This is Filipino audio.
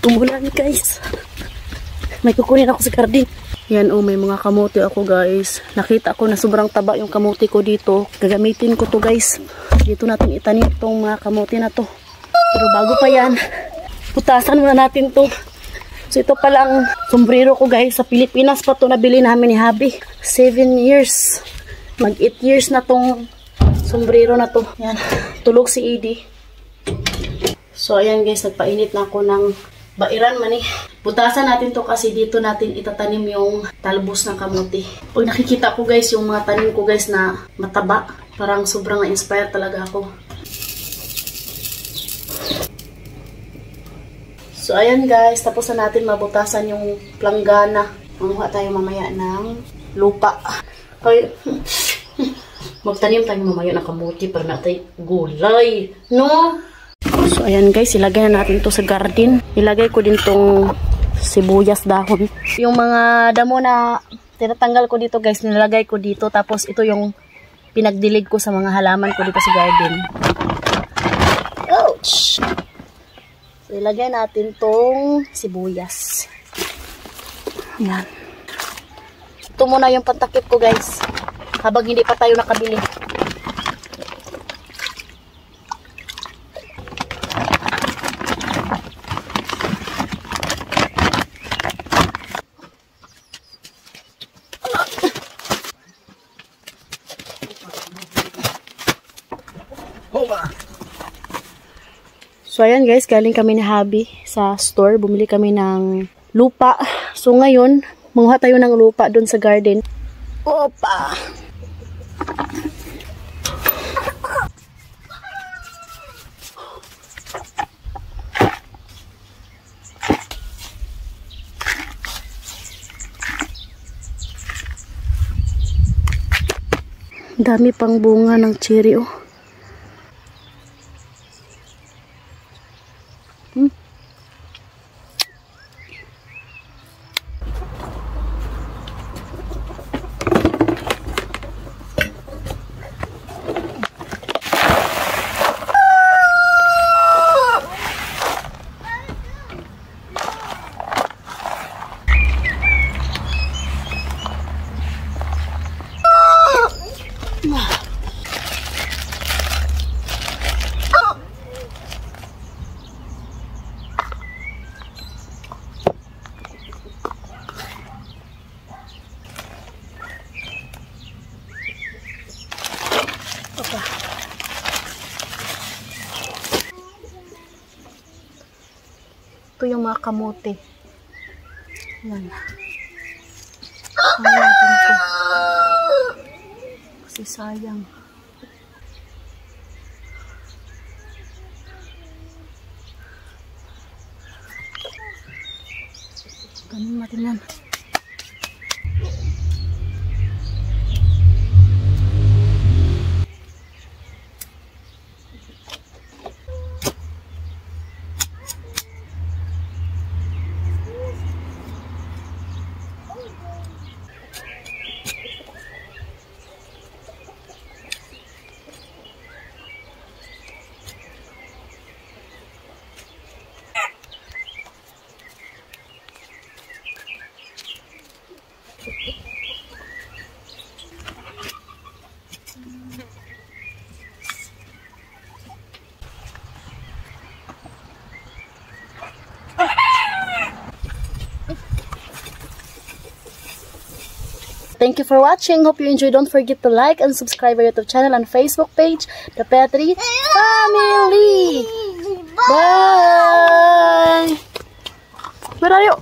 Umulan guys. May kukunin ako sa garden. Yan oh, may mga kamote ako guys. Nakita ko na sobrang taba yung kamote ko dito. Gagamitin ko to guys. Dito natin itanim tong mga kamote na to. Pero bago pa yan, putasan muna natin to. So ito palang sombrero ko guys. Sa Pilipinas pa to nabili namin ni Habi. 7 years. Mag 8 years na tong sombrero na to. Yan. Tulog si Edie. So ayan guys, nagpainit na ako ng bairan man eh. Putasan natin to kasi dito natin itatanim yung talbos ng kamote. Pag nakikita ko guys yung mga tanim ko guys na mataba, parang sobrang na-inspire talaga ako. So ayan guys, tapos na natin mabutasan yung planggana. Manguha tayo mamaya ng lupa. Okay. Magtanim tayo mamaya ng kamote para natin gulay. No? So ayan guys, ilagay na natin to sa garden. Ilagay ko din tong sibuyas dahon. Yung mga damo na tinatanggal ko dito guys, nilagay ko dito. Tapos ito yung pinagdilig ko sa mga halaman ko dito sa garden. Ouch! So ilagay natin tong sibuyas. Ayan. Ito muna yung pantakip ko guys, habang hindi pa tayo nakabili. So ayan guys, galing kami ni Habi sa store. Bumili kami ng lupa. So ngayon, manguha tayo ng lupa doon sa garden. Opa! Dami pang bunga ng cherry oh. Ito yung mga kamote. Yan. Kaya natin ito. Kasi sayang. Ganun natin yan. Thank you for watching. Hope you enjoyed. Don't forget to like and subscribe our YouTube channel and Facebook page, The Petri Family. Bye! Where are you?